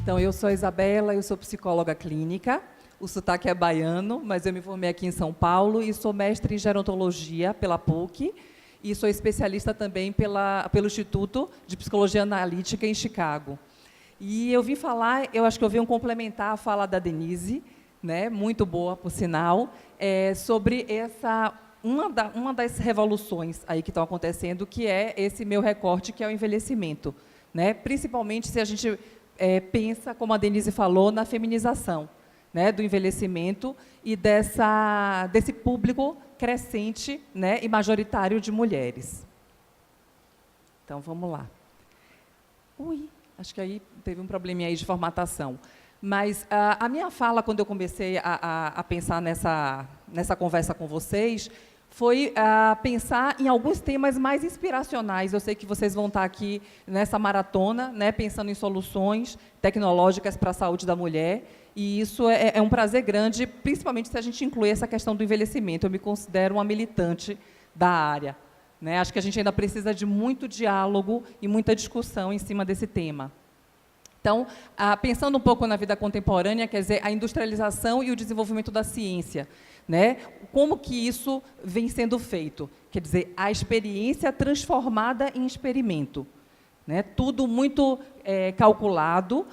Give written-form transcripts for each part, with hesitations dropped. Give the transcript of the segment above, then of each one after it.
Então, eu sou a Isabela, eu sou psicóloga clínica, o sotaque é baiano, mas eu me formei aqui em São Paulo e sou mestre em gerontologia pela PUC e sou especialista também pelo Instituto de Psicologia Analítica em Chicago. E eu vim falar, eu acho que eu vim complementar a fala da Denise, né, muito boa, por sinal, sobre uma das revoluções aí que estão acontecendo, que é esse meu recorte, que é o envelhecimento, né? Principalmente se a gente pensa, como a Denise falou, na feminização, né, do envelhecimento e desse público crescente, né, e majoritário de mulheres. Então, vamos lá. Acho que aí teve um probleminha aí de formatação. Mas a minha fala, quando eu comecei a pensar nessa conversa com vocês, foi pensar em alguns temas mais inspiracionais. Eu sei que vocês vão estar aqui nessa maratona, né, pensando em soluções tecnológicas para a saúde da mulher, e isso é um prazer grande, principalmente se a gente incluir essa questão do envelhecimento. Eu me considero uma militante da área, né? Acho que a gente ainda precisa de muito diálogo e muita discussão em cima desse tema. Então, pensando um pouco na vida contemporânea, quer dizer, a industrialização e o desenvolvimento da ciência, né? Como que isso vem sendo feito? Quer dizer, a experiência transformada em experimento, né? Tudo muito calculado,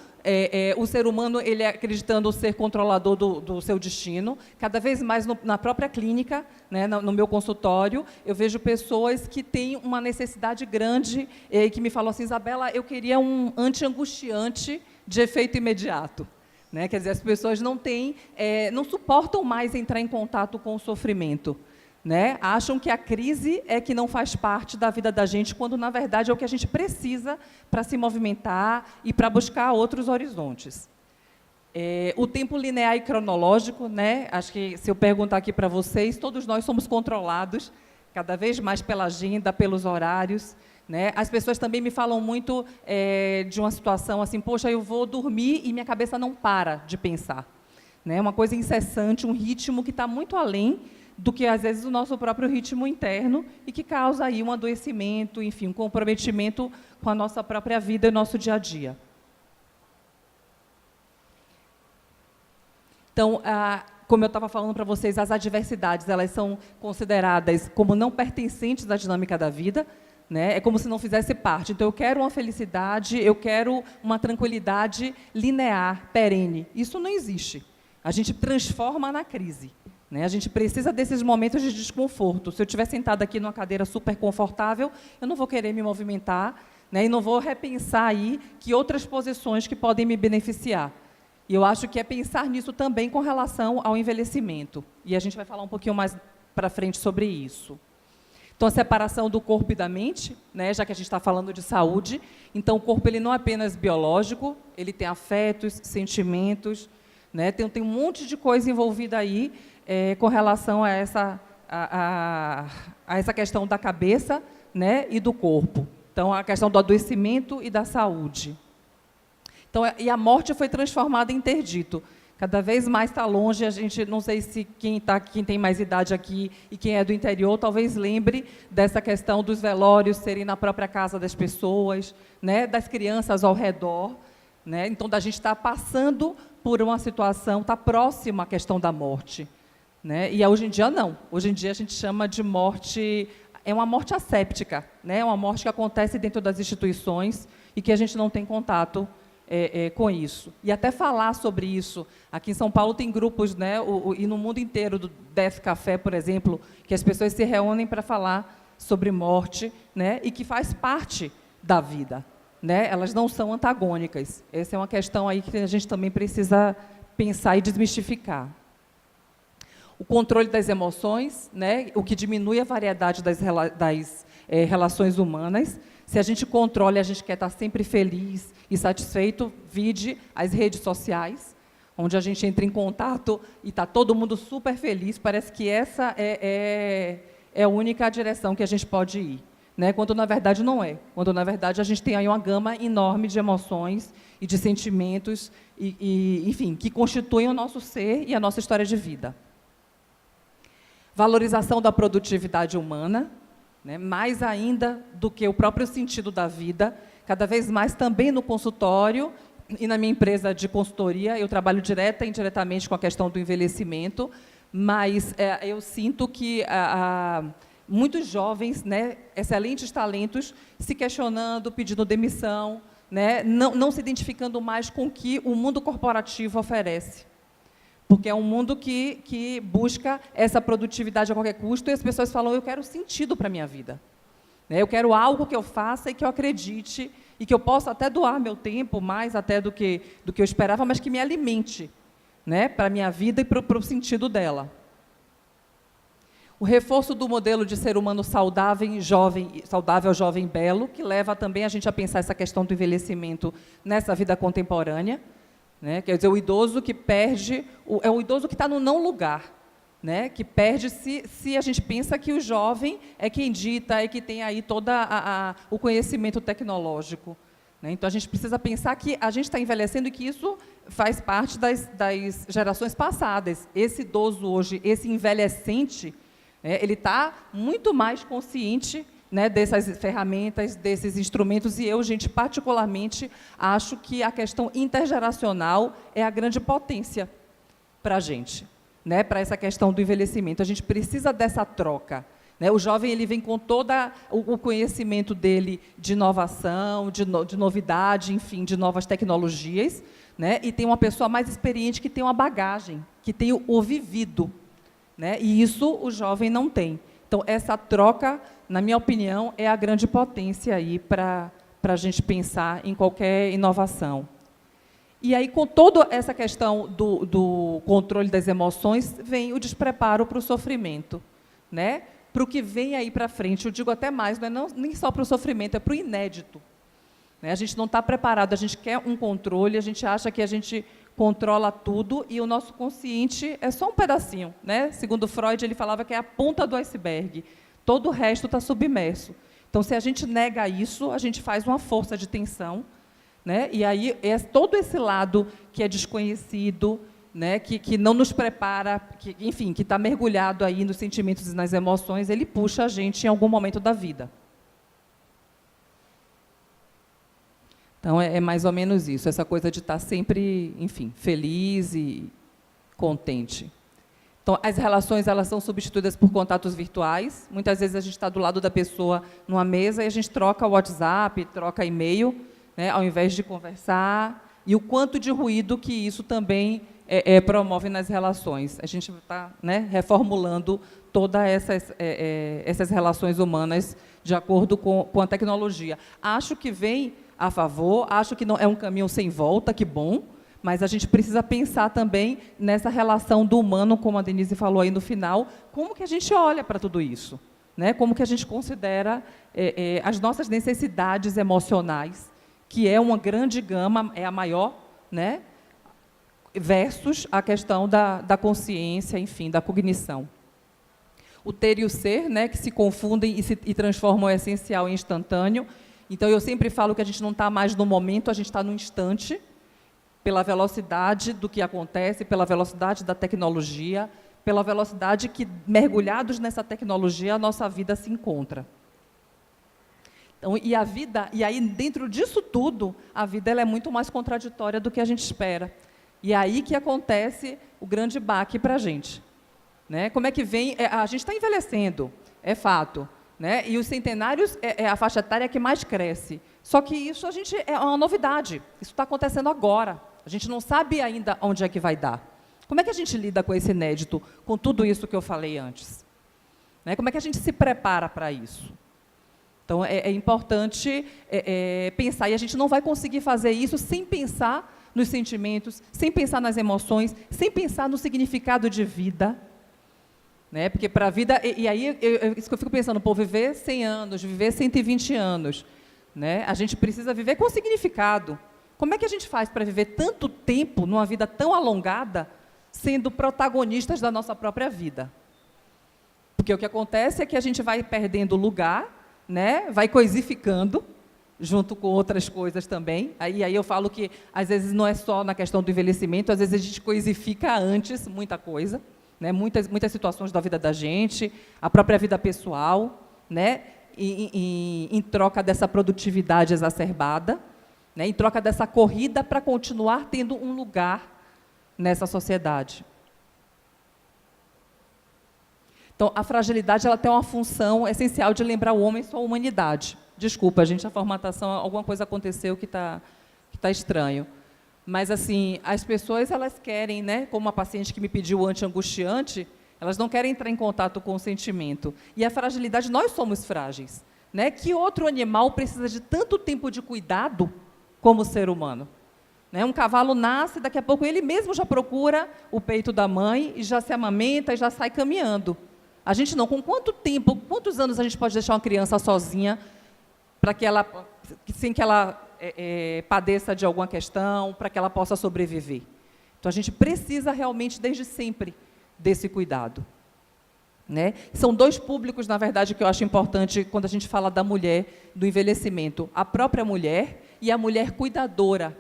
o ser humano ele acreditando ser controlador do seu destino. Cada vez mais na própria clínica, né, no meu consultório, eu vejo pessoas que têm uma necessidade grande, que me falam assim: Isabela, eu queria um anti-angustiante de efeito imediato. Né? Quer dizer, as pessoas não suportam mais entrar em contato com o sofrimento. Né? Acham que a crise é que não faz parte da vida da gente, quando, na verdade, é o que a gente precisa para se movimentar e para buscar outros horizontes. O tempo linear e cronológico, né? Acho que, se eu perguntar aqui para vocês, todos nós somos controlados, cada vez mais pela agenda, pelos horários. Né? As pessoas também me falam muito de uma situação assim: poxa, eu vou dormir e minha cabeça não para de pensar. Né? Uma coisa incessante, um ritmo que está muito além do que, às vezes, o nosso próprio ritmo interno e que causa aí um adoecimento, enfim, um comprometimento com a nossa própria vida e nosso dia a dia. Então, como eu estava falando para vocês, as adversidades, elas são consideradas como não pertencentes à dinâmica da vida, né? É como se não fizesse parte. Então, eu quero uma felicidade, eu quero uma tranquilidade linear, perene. Isso não existe. A gente transforma na crise. Né? A gente precisa desses momentos de desconforto. Se eu estiver sentada aqui numa cadeira super confortável, eu não vou querer me movimentar, né? E não vou repensar aí que outras posições que podem me beneficiar. E eu acho que é pensar nisso também com relação ao envelhecimento. E a gente vai falar um pouquinho mais para frente sobre isso. Então, a separação do corpo e da mente, né? Já que a gente está falando de saúde, então o corpo ele não é apenas biológico, ele tem afetos, sentimentos, né? Tem um monte de coisa envolvida aí, com relação a essa questão da cabeça, né, e do corpo. Então, a questão do adoecimento e da saúde. Então, e a morte foi transformada em interdito. Cada vez mais está longe. A gente, não sei se quem tem mais idade aqui e quem é do interior, talvez lembre dessa questão dos velórios serem na própria casa das pessoas, né, das crianças ao redor. Né? Então, da gente estar passando por uma situação, está próxima à questão da morte. Né? E hoje em dia, não. Hoje em dia, a gente chama de morte... É uma morte asséptica, né? É uma morte que acontece dentro das instituições e que a gente não tem contato com isso. E até falar sobre isso. Aqui em São Paulo tem grupos, né? E no mundo inteiro, do Death Café, por exemplo, que as pessoas se reúnem para falar sobre morte, né? E que faz parte da vida. Né? Elas não são antagônicas. Essa é uma questão aí que a gente também precisa pensar e desmistificar. O controle das emoções, né? O que diminui a variedade das relações humanas. Se a gente controla, a gente quer estar sempre feliz e satisfeito, vide as redes sociais, onde a gente entra em contato e está todo mundo super feliz. Parece que essa é a única direção que a gente pode ir. Né? Quando, na verdade, não é. Quando, na verdade, a gente tem aí uma gama enorme de emoções e de sentimentos, enfim, que constituem o nosso ser e a nossa história de vida. Valorização da produtividade humana, né? Mais ainda do que o próprio sentido da vida, cada vez mais também no consultório, e na minha empresa de consultoria, eu trabalho direta e indiretamente com a questão do envelhecimento, mas eu sinto que muitos jovens, né, excelentes talentos, se questionando, pedindo demissão, né, não se identificando mais com o que o mundo corporativo oferece. Porque é um mundo que busca essa produtividade a qualquer custo, e as pessoas falam, eu quero sentido para a minha vida. Né, eu quero algo que eu faça e que eu acredite, e que eu possa até doar meu tempo, mais até do que eu esperava, mas que me alimente, né, para a minha vida e para o sentido dela. O reforço do modelo de ser humano saudável, jovem, belo, que leva também a gente a pensar essa questão do envelhecimento nessa vida contemporânea. Né? Quer dizer, o idoso que perde, é o idoso que está no não lugar, né? Que perde se a gente pensa que o jovem é quem dita, é que tem aí todo o conhecimento tecnológico. Né? Então, a gente precisa pensar que a gente está envelhecendo e que isso faz parte das gerações passadas. Esse idoso hoje, esse envelhecente, ele está muito mais consciente, né, dessas ferramentas, desses instrumentos, e eu, gente, particularmente, acho que a questão intergeracional é a grande potência para a gente, né, para essa questão do envelhecimento. A gente precisa dessa troca. Né? O jovem ele vem com todo o conhecimento dele de inovação, de novidade, enfim, de novas tecnologias, né, e tem uma pessoa mais experiente que tem uma bagagem, que tem o vivido. Né? E isso o jovem não tem. Então, essa troca, na minha opinião, é a grande potência aí para a gente pensar em qualquer inovação. E aí, com toda essa questão do controle das emoções, vem o despreparo para o sofrimento, né? Para o que vem aí para frente. Eu digo até mais, não é nem só para o sofrimento, é para o inédito. Né? A gente não está preparado, a gente quer um controle, a gente acha que a gente controla tudo, e o nosso consciente é só um pedacinho. Né? Segundo Freud, ele falava que é a ponta do iceberg. Todo o resto está submerso. Então, se a gente nega isso, a gente faz uma força de tensão, né? E aí todo esse lado que é desconhecido, né? que não nos prepara, enfim, que está mergulhado aí nos sentimentos e nas emoções, ele puxa a gente em algum momento da vida. Então, é mais ou menos isso, essa coisa de estar sempre, enfim, feliz e contente. Então, as relações elas são substituídas por contatos virtuais. Muitas vezes a gente está do lado da pessoa numa mesa e a gente troca o WhatsApp, troca e-mail, né, ao invés de conversar. E o quanto de ruído que isso também promove nas relações. A gente está, né, reformulando todas essas relações humanas de acordo com a tecnologia. Acho que vem a favor, acho que não é um caminho sem volta, que bom, mas a gente precisa pensar também nessa relação do humano, como a Denise falou aí no final, como que a gente olha para tudo isso, né? Como que a gente considera as nossas necessidades emocionais, que é uma grande gama, é a maior, né? Versus a questão da consciência, enfim, da cognição. O ter e o ser, né, que se confundem e transformam o essencial em instantâneo. Então, eu sempre falo que a gente não está mais no momento, a gente está no instante, pela velocidade do que acontece, pela velocidade da tecnologia, pela velocidade que, mergulhados nessa tecnologia, a nossa vida se encontra. Então, e aí, dentro disso tudo, a vida ela é muito mais contraditória do que a gente espera. E é aí que acontece o grande baque para a gente. Né? Como é que vem? A gente está envelhecendo, é fato. Né? E os centenários é a faixa etária que mais cresce. Só que isso é uma novidade. Isso está acontecendo agora. A gente não sabe ainda onde é que vai dar. Como é que a gente lida com esse inédito, com tudo isso que eu falei antes? Né? Como é que a gente se prepara para isso? Então, é importante pensar. E a gente não vai conseguir fazer isso sem pensar nos sentimentos, sem pensar nas emoções, sem pensar no significado de vida. Né? Porque para a vida, e aí isso que eu fico pensando, pô, viver 100 anos, viver 120 anos, né? A gente precisa viver com significado. Como é que a gente faz para viver tanto tempo, numa vida tão alongada, sendo protagonistas da nossa própria vida? Porque o que acontece é que a gente vai perdendo lugar, né? Vai coisificando, junto com outras coisas também. Aí eu falo que, às vezes, não é só na questão do envelhecimento, às vezes a gente coisifica antes muita coisa. Né, muitas situações da vida da gente, a própria vida pessoal, né, em troca dessa produtividade exacerbada. né, em troca dessa corrida para continuar tendo um lugar nessa sociedade. Então, a fragilidade ela tem uma função essencial de lembrar o homem sua humanidade. Desculpa, gente, a formatação, alguma coisa aconteceu que tá estranho. Mas, assim, as pessoas, elas querem, né, como uma paciente que me pediu anti-angustiante, elas não querem entrar em contato com o sentimento. E a fragilidade, nós somos frágeis. Né? Que outro animal precisa de tanto tempo de cuidado como o ser humano? Né? Um cavalo nasce, daqui a pouco ele mesmo já procura o peito da mãe e já se amamenta e já sai caminhando. A gente não. Com quanto tempo, quantos anos a gente pode deixar uma criança sozinha para que ela, sem que ela padeça de alguma questão, para que ela possa sobreviver? Então, a gente precisa realmente, desde sempre, desse cuidado. Né? São dois públicos, na verdade, que eu acho importante quando a gente fala da mulher, do envelhecimento. A própria mulher e a mulher cuidadora.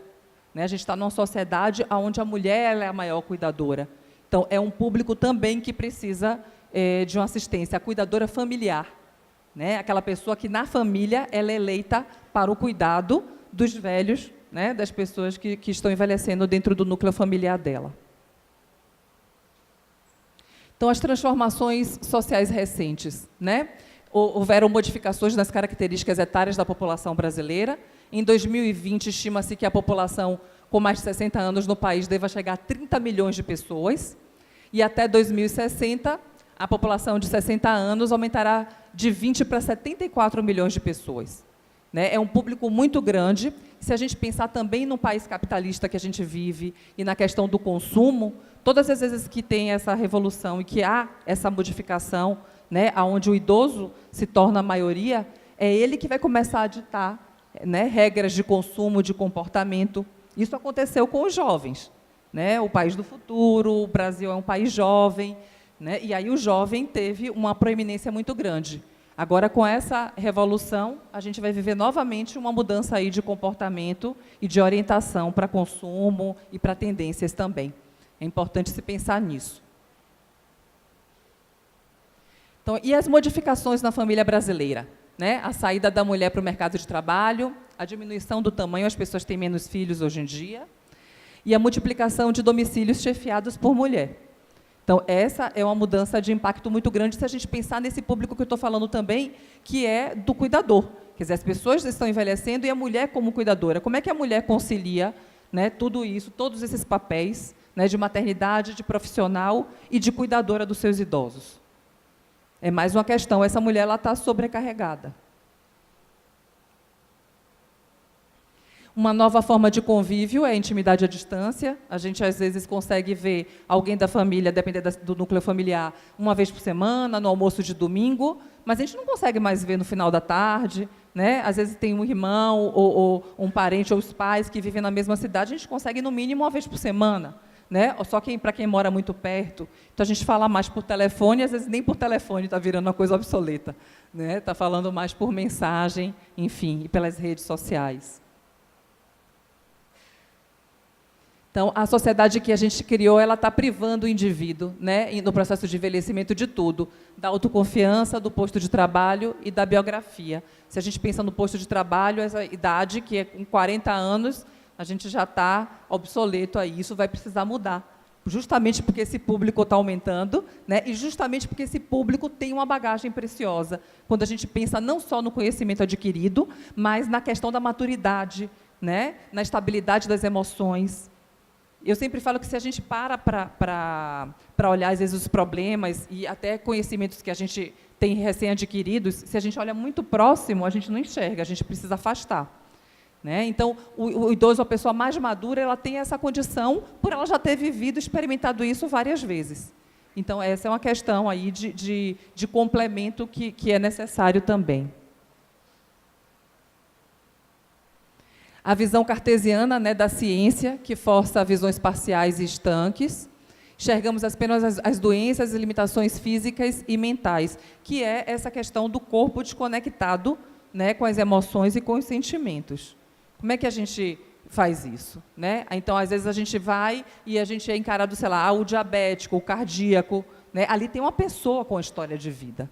Né? A gente está numa sociedade onde a mulher ela é a maior cuidadora. Então, é um público também que precisa de uma assistência, a cuidadora familiar. Né? Aquela pessoa que, na família, ela é eleita para o cuidado dos velhos, né? Das pessoas que estão envelhecendo dentro do núcleo familiar dela. Então, as transformações sociais recentes, né? Houveram modificações nas características etárias da população brasileira. Em 2020, estima-se que a população com mais de 60 anos no país deva chegar a 30 milhões de pessoas. E até 2060, a população de 60 anos aumentará de 20 para 74 milhões de pessoas. Né? É um público muito grande. Se a gente pensar também no país capitalista que a gente vive e na questão do consumo, todas as vezes que tem essa revolução e que há essa modificação, né, onde o idoso se torna a maioria, é ele que vai começar a ditar, né, regras de consumo, de comportamento. Isso aconteceu com os jovens. Né? O país do futuro, o Brasil é um país jovem, né? E aí o jovem teve uma proeminência muito grande. Agora, com essa revolução, a gente vai viver novamente uma mudança aí de comportamento e de orientação para consumo e para tendências também. É importante se pensar nisso. Então, e as modificações na família brasileira? Né? A saída da mulher para o mercado de trabalho, a diminuição do tamanho, as pessoas têm menos filhos hoje em dia, e a multiplicação de domicílios chefiados por mulher. Então, essa é uma mudança de impacto muito grande se a gente pensar nesse público que eu estou falando também, que é do cuidador. Quer dizer, as pessoas estão envelhecendo e a mulher como cuidadora. Como é que a mulher concilia, né, tudo isso, todos esses papéis, né, de maternidade, de profissional e de cuidadora dos seus idosos? É mais uma questão, essa mulher ela está sobrecarregada. Uma nova forma de convívio é a intimidade à distância. A gente, às vezes, consegue ver alguém da família, dependendo do núcleo familiar, uma vez por semana, no almoço de domingo, mas a gente não consegue mais ver no final da tarde. Né? Às vezes tem um irmão ou um parente ou os pais que vivem na mesma cidade, a gente consegue, no mínimo, uma vez por semana. Né? Só para quem mora muito perto. Então, a gente fala mais por telefone, às vezes nem por telefone está virando uma coisa obsoleta. Né? Está falando mais por mensagem, enfim, e pelas redes sociais. Então, a sociedade que a gente criou, ela está privando o indivíduo, né, no processo de envelhecimento de tudo, da autoconfiança, do posto de trabalho e da biografia. Se a gente pensa no posto de trabalho, essa idade, que é com 40 anos, a gente já está obsoleto aí, isso vai precisar mudar. Justamente porque esse público está aumentando, né, e justamente porque esse público tem uma bagagem preciosa, quando a gente pensa não só no conhecimento adquirido, mas na questão da maturidade, né, na estabilidade das emoções. Eu sempre falo que se a gente para olhar, às vezes, os problemas e até conhecimentos que a gente tem recém-adquiridos, se a gente olha muito próximo, a gente não enxerga, a gente precisa afastar. Né? Então, o idoso, a pessoa mais madura, ela tem essa condição por ela já ter vivido, experimentado isso várias vezes. Então, essa é uma questão aí de complemento que é necessário também. A visão cartesiana, né, da ciência, que força visões parciais e estanques. Enxergamos apenas as doenças e limitações físicas e mentais, que é essa questão do corpo desconectado, né, com as emoções e com os sentimentos. Como é que a gente faz isso? Né? Então, às vezes, a gente vai e a gente é encarado, sei lá, o diabético, o cardíaco. Né? Ali tem uma pessoa com a história de vida.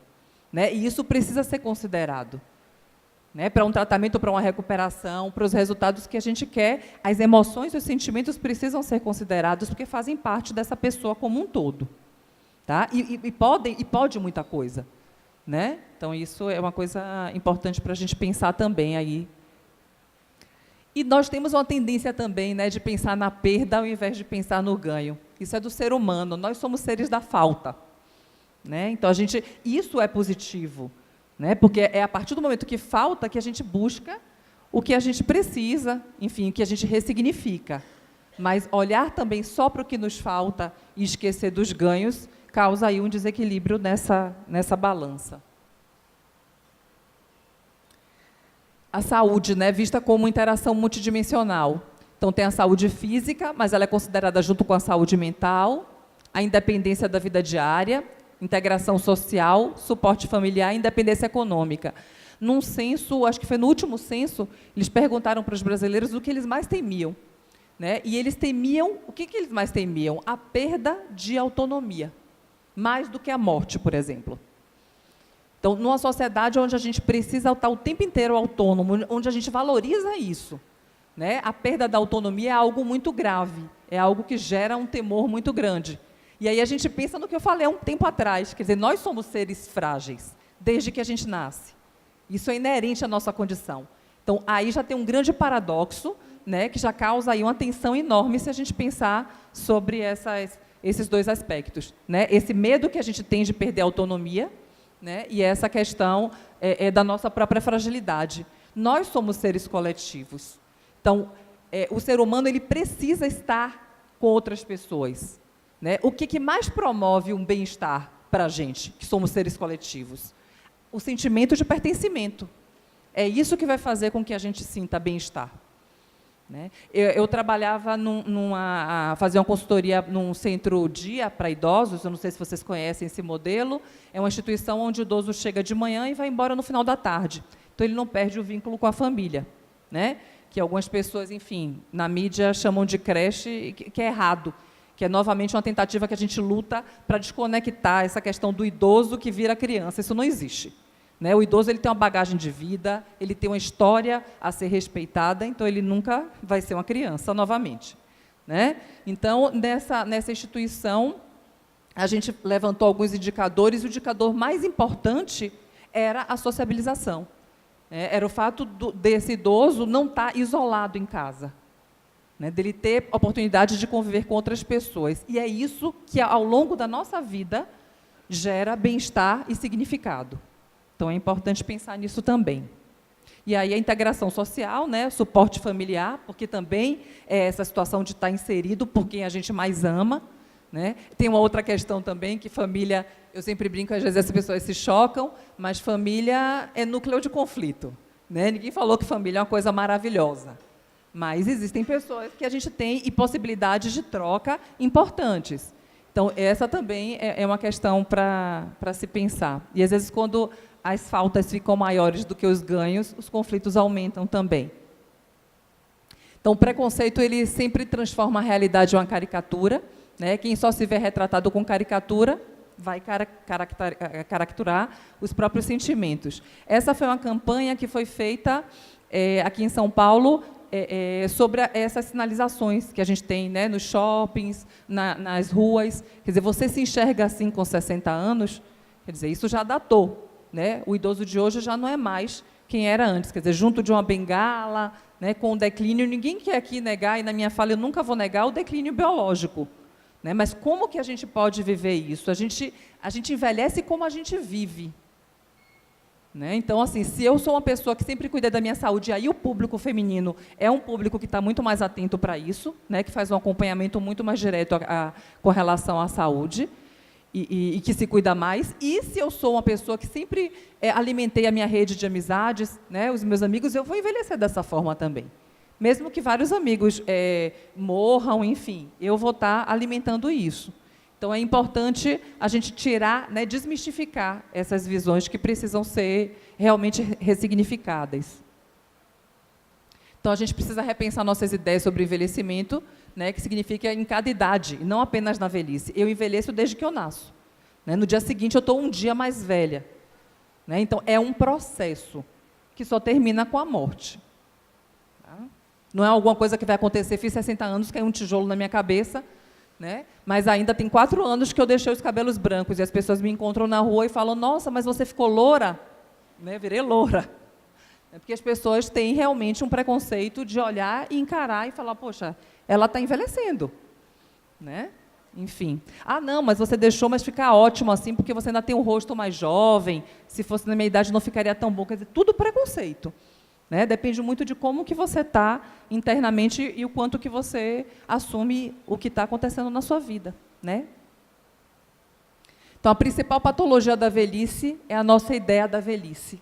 Né? E isso precisa ser considerado. né, para um tratamento, para uma recuperação, para os resultados que a gente quer. As emoções e os sentimentos precisam ser considerados porque fazem parte dessa pessoa como um todo. Tá? E pode muita coisa. Né? Então, isso é uma coisa importante para a gente pensar também aí. E nós temos uma tendência também, né, de pensar na perda ao invés de pensar no ganho. Isso é do ser humano, nós somos seres da falta. Né? Então, isso é positivo. Né? Porque é a partir do momento que falta que a gente busca o que a gente precisa, enfim, o que a gente ressignifica. Mas olhar também só para o que nos falta e esquecer dos ganhos causa aí um desequilíbrio nessa balança. A saúde, né, vista como interação multidimensional. Então, tem a saúde física, mas ela é considerada junto com a saúde mental, a independência da vida diária, integração social, suporte familiar e independência econômica. Num censo, acho que foi no último censo, eles perguntaram para os brasileiros o que eles mais temiam. Né? E eles temiam, o que eles mais temiam? A perda de autonomia, mais do que a morte, por exemplo. Então, numa sociedade onde a gente precisa estar o tempo inteiro autônomo, onde a gente valoriza isso, né? A perda da autonomia é algo muito grave, é algo que gera um temor muito grande. E aí a gente pensa no que eu falei há um tempo atrás, quer dizer, nós somos seres frágeis, desde que a gente nasce. Isso é inerente à nossa condição. Então, aí já tem um grande paradoxo, né, que já causa aí uma tensão enorme se a gente pensar sobre esses dois aspectos. Né? Esse medo que a gente tem de perder a autonomia, né, e essa questão da nossa própria fragilidade. Nós somos seres coletivos. Então, o ser humano ele precisa estar com outras pessoas. Né? O que mais promove um bem-estar para a gente, que somos seres coletivos? O sentimento de pertencimento. É isso que vai fazer com que a gente sinta bem-estar. Né? Eu trabalhava fazia uma consultoria num centro-dia para idosos, eu não sei se vocês conhecem esse modelo, é uma instituição onde o idoso chega de manhã e vai embora no final da tarde. Então, ele não perde o vínculo com a família. Né? Que algumas pessoas, enfim, na mídia chamam de creche, que é errado, que é novamente uma tentativa que a gente luta para desconectar essa questão do idoso que vira criança. Isso não existe. Né? O idoso ele tem uma bagagem de vida, ele tem uma história a ser respeitada, então ele nunca vai ser uma criança novamente. Né? Então, nessa instituição, a gente levantou alguns indicadores, e o indicador mais importante era a sociabilização. Era o fato desse idoso não estar isolado em casa, né? Dele ter oportunidade de conviver com outras pessoas. E é isso que, ao longo da nossa vida, gera bem-estar e significado. Então, é importante pensar nisso também. E aí a integração social, né, suporte familiar, porque também é essa situação de estar inserido por quem a gente mais ama. Né? Tem uma outra questão também, que família, eu sempre brinco, às vezes as pessoas se chocam, mas família é núcleo de conflito. Né? Ninguém falou que família é uma coisa maravilhosa. Mas existem pessoas que a gente tem e possibilidades de troca importantes. Então, essa também é uma questão para se pensar. E, às vezes, quando as faltas ficam maiores do que os ganhos, os conflitos aumentam também. Então, o preconceito ele sempre transforma a realidade em uma caricatura. Né? Quem só se vê retratado com caricatura vai caricaturar os próprios sentimentos. Essa foi uma campanha que foi feita aqui em São Paulo sobre essas sinalizações que a gente tem, né, nos shoppings, nas ruas. Quer dizer, você se enxerga assim com 60 anos, quer dizer, isso já datou. Né? O idoso de hoje já não é mais quem era antes, quer dizer, junto de uma bengala, né, com o declínio, ninguém quer aqui negar, e na minha fala eu nunca vou negar o declínio biológico. Né? Mas como que a gente pode viver isso? A gente envelhece como a gente vive. Né? Então, assim, se eu sou uma pessoa que sempre cuida da minha saúde, aí o público feminino é um público que está muito mais atento para isso, né? Que faz um acompanhamento muito mais direto com relação à saúde, e que se cuida mais. E se eu sou uma pessoa que sempre alimentei a minha rede de amizades, né, os meus amigos, eu vou envelhecer dessa forma também. Mesmo que vários amigos morram, enfim, eu vou estar alimentando isso. Então, é importante a gente tirar, né, desmistificar essas visões que precisam ser realmente ressignificadas. Então, a gente precisa repensar nossas ideias sobre envelhecimento, né, que significa em cada idade, não apenas na velhice. Eu envelheço desde que eu nasço. Né? No dia seguinte, eu estou um dia mais velha. Né? Então, é um processo. que só termina com a morte. Tá? Não é alguma coisa que vai acontecer, fiz 60 anos, caiu um tijolo na minha cabeça, né? Mas ainda tem 4 anos que eu deixei os cabelos brancos, e as pessoas me encontram na rua e falam, nossa, mas você ficou loura? Né? Virei loura. É porque as pessoas têm realmente um preconceito de olhar e encarar e falar, poxa, ela está envelhecendo. Né? Enfim. Ah, não, mas você deixou, mas fica ótimo assim, porque você ainda tem um rosto mais jovem, se fosse na minha idade não ficaria tão bom. Quer dizer, tudo preconceito. Né? Depende muito de como que você está internamente e o quanto que você assume o que está acontecendo na sua vida. Né? Então, a principal patologia da velhice é a nossa ideia da velhice.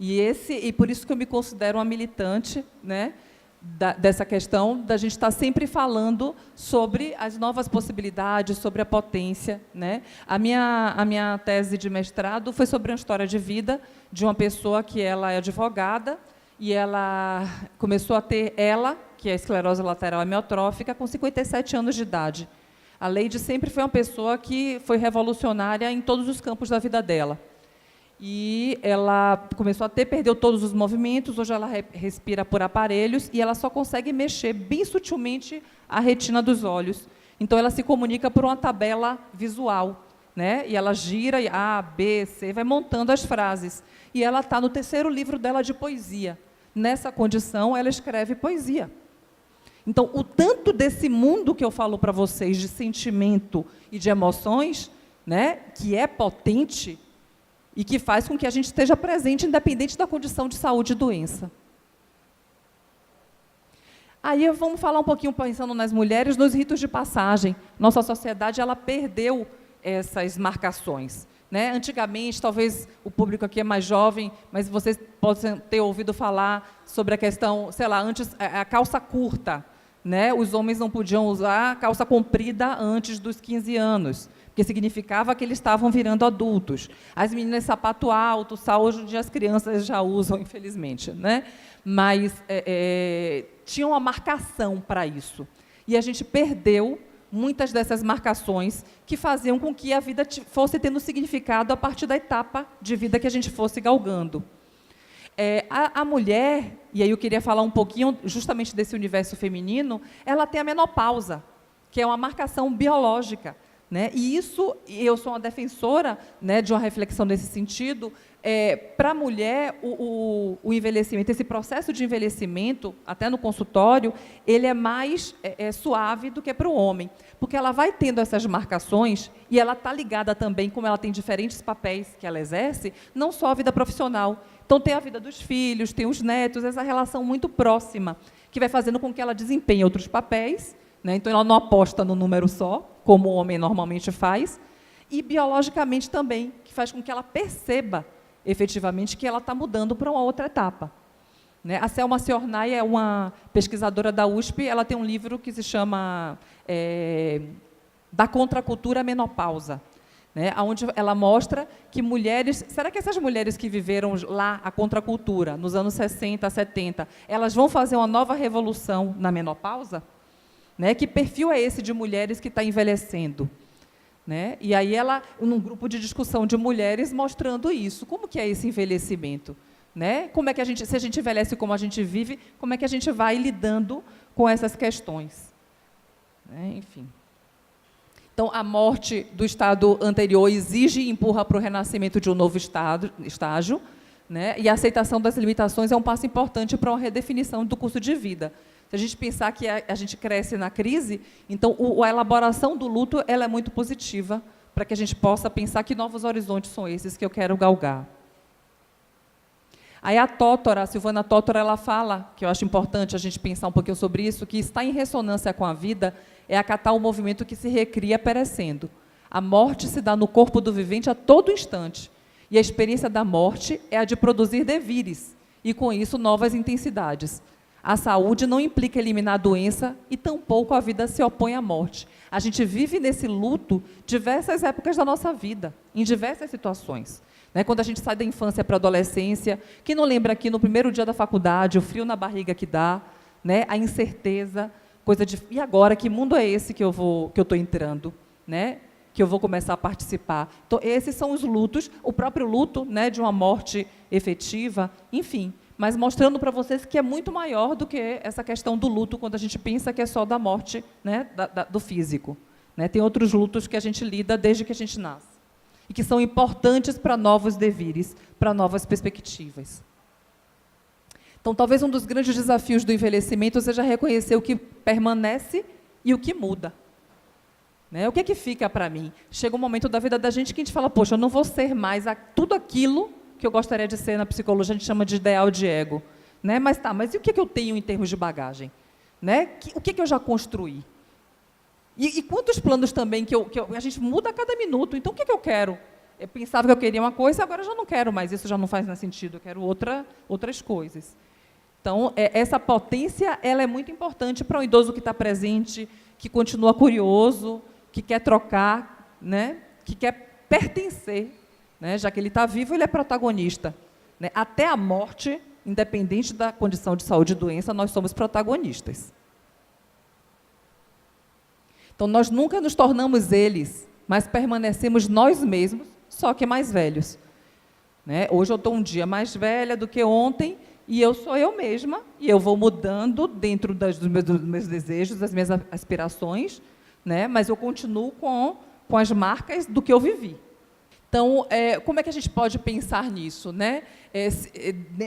E por isso que eu me considero uma militante, né, dessa questão da gente estar sempre falando sobre as novas possibilidades, sobre a potência. Né? A minha tese de mestrado foi sobre uma história de vida de uma pessoa que ela é advogada e ela começou a ter que é a esclerose lateral amiotrófica, com 57 anos de idade. A Leide sempre foi uma pessoa que foi revolucionária em todos os campos da vida dela. E ela começou a perdeu todos os movimentos, hoje ela respira por aparelhos e ela só consegue mexer bem sutilmente a retina dos olhos. Então, ela se comunica por uma tabela visual, né? E ela gira, A, B, C, vai montando as frases. E ela está no 3º livro dela de poesia. Nessa condição, ela escreve poesia. Então, o tanto desse mundo que eu falo para vocês, de sentimento e de emoções, né, que é potente, e que faz com que a gente esteja presente, independente da condição de saúde e doença. Aí vamos falar um pouquinho, pensando nas mulheres, nos ritos de passagem. Nossa sociedade ela perdeu essas marcações. Né? Antigamente, talvez o público aqui é mais jovem, mas vocês podem ter ouvido falar sobre a questão, sei lá, antes, a calça curta. Né? Os homens não podiam usar calça comprida antes dos 15 anos. Porque significava que eles estavam virando adultos. As meninas sapato alto, hoje em dia as crianças já usam, infelizmente. Né? Mas tinha uma marcação para isso. E a gente perdeu muitas dessas marcações que faziam com que a vida fosse tendo significado a partir da etapa de vida que a gente fosse galgando. A mulher, e aí eu queria falar um pouquinho justamente desse universo feminino, ela tem a menopausa, que é uma marcação biológica. Né? E isso, eu sou uma defensora, né, de uma reflexão nesse sentido, para a mulher, o envelhecimento, esse processo de envelhecimento, até no consultório, ele é mais suave do que para o homem, porque ela vai tendo essas marcações e ela está ligada também, como ela tem diferentes papéis que ela exerce, não só a vida profissional. Então, tem a vida dos filhos, tem os netos, essa relação muito próxima, que vai fazendo com que ela desempenhe outros papéis. Né? Então, ela não aposta no número só, como o homem normalmente faz, e biologicamente também, que faz com que ela perceba, efetivamente, que ela está mudando para uma outra etapa. Né? A Selma Ciornay é uma pesquisadora da USP, ela tem um livro que se chama Da Contracultura à Menopausa, né? Onde ela mostra que mulheres... Será que essas mulheres que viveram lá a contracultura, nos anos 60, 70, elas vão fazer uma nova revolução na menopausa? Né? Que perfil é esse de mulheres que está envelhecendo? Né? E aí ela, num grupo de discussão de mulheres, mostrando isso. Como que é esse envelhecimento? Né? Como é que se a gente envelhece como a gente vive, como é que a gente vai lidando com essas questões? Né? Enfim. Então, a morte do estado anterior exige e empurra para o renascimento de um novo estágio, né? E a aceitação das limitações é um passo importante para uma redefinição do curso de vida. Se a gente pensar que a gente cresce na crise, então a elaboração do luto ela é muito positiva para que a gente possa pensar que novos horizontes são esses que eu quero galgar. Aí a Silvana Tótora, ela fala, que eu acho importante a gente pensar um pouquinho sobre isso, que estar em ressonância com a vida é acatar o movimento que se recria perecendo. A morte se dá no corpo do vivente a todo instante, e a experiência da morte é a de produzir devires, e com isso novas intensidades. A saúde não implica eliminar a doença e tampouco a vida se opõe à morte. A gente vive nesse luto diversas épocas da nossa vida, em diversas situações. Né? Quando a gente sai da infância para a adolescência, quem não lembra aqui no primeiro dia da faculdade, o frio na barriga que dá, né? A incerteza, coisa de... E agora, que mundo é esse que eu estou entrando? Né? que eu vou começar a participar. Então, esses são os lutos, o próprio luto, né, de uma morte efetiva, enfim, mas mostrando para vocês que é muito maior do que essa questão do luto, quando a gente pensa que é só da morte, né, do físico. Né? Tem outros lutos que a gente lida desde que a gente nasce, e que são importantes para novos devires, para novas perspectivas. Então, talvez um dos grandes desafios do envelhecimento seja reconhecer o que permanece e o que muda. Né? O que é que fica para mim? Chega um momento da vida da gente que a gente fala, poxa, eu não vou ser mais tudo aquilo que eu gostaria de ser. Na psicologia a gente chama de ideal de ego. Né? Mas e o que é que eu tenho em termos de bagagem? Né? O que é que eu já construí? E quantos planos também que a gente muda a cada minuto. Então, o que é que eu quero? Eu pensava que eu queria uma coisa, agora eu já não quero mais. Isso já não faz mais sentido. Eu quero outras coisas. Então, essa potência ela é muito importante para um idoso que está presente, que continua curioso, que quer trocar, né? Que quer pertencer. Né? Já que ele está vivo, ele é protagonista. Né? Até a morte, independente da condição de saúde e doença, nós somos protagonistas. Então, nós nunca nos tornamos eles, mas permanecemos nós mesmos, só que mais velhos. Né? Hoje eu estou um dia mais velha do que ontem, e eu sou eu mesma, e eu vou mudando dentro dos meus desejos, das minhas aspirações, né? Mas eu continuo com as marcas do que eu vivi. Então, como é que a gente pode pensar nisso? Né?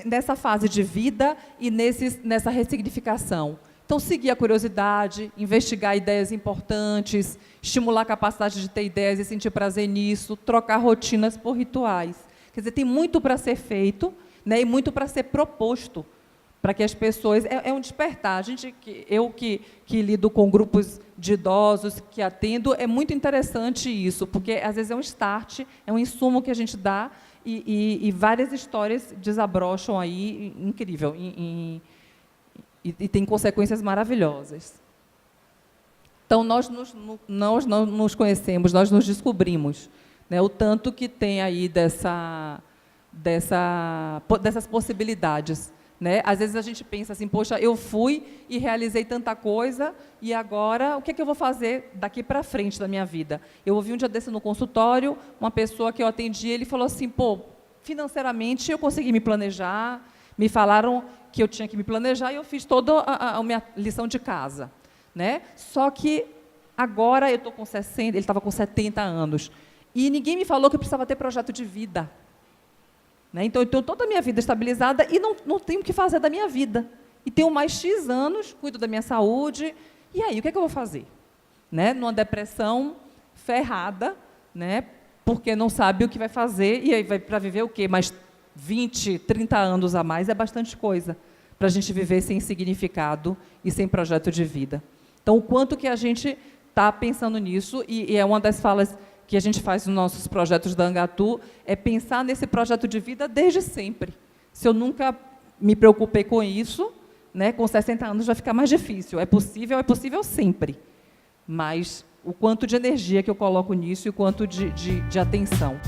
Nessa fase de vida e nessa ressignificação. Então, seguir a curiosidade, investigar ideias importantes, estimular a capacidade de ter ideias e sentir prazer nisso, trocar rotinas por rituais. Quer dizer, tem muito para ser feito, né, e muito para ser proposto, para que as pessoas... É um despertar. Eu que lido com grupos de idosos, que atendo, é muito interessante isso, porque, às vezes, é um start, é um insumo que a gente dá e várias histórias desabrocham aí, incrível, e tem consequências maravilhosas. Então, nós não nos conhecemos, nós nos descobrimos, né, o tanto que tem aí dessas possibilidades. Né? Às vezes a gente pensa assim, poxa, eu fui e realizei tanta coisa, e agora o que é que eu vou fazer daqui para frente da minha vida? Eu ouvi um dia desse no consultório, uma pessoa que eu atendi, ele falou assim, financeiramente eu consegui me planejar, me falaram que eu tinha que me planejar e eu fiz toda a minha lição de casa. Né? Só que agora eu estou com 60, ele estava com 70 anos, e ninguém me falou que eu precisava ter projeto de vida. Né? Então, eu tenho toda a minha vida estabilizada e não tenho o que fazer da minha vida. E tenho mais X anos, cuido da minha saúde, e aí, o que é que eu vou fazer? Né? Numa depressão ferrada, né? Porque não sabe o que vai fazer, e aí vai para viver o quê? Mais 20, 30 anos a mais é bastante coisa para a gente viver sem significado e sem projeto de vida. Então, o quanto que a gente está pensando nisso, e é uma das falas que a gente faz nos nossos projetos da Angatu, é pensar nesse projeto de vida desde sempre. Se eu nunca me preocupei com isso, né, com 60 anos vai ficar mais difícil. É possível sempre. Mas o quanto de energia que eu coloco nisso e o quanto de atenção.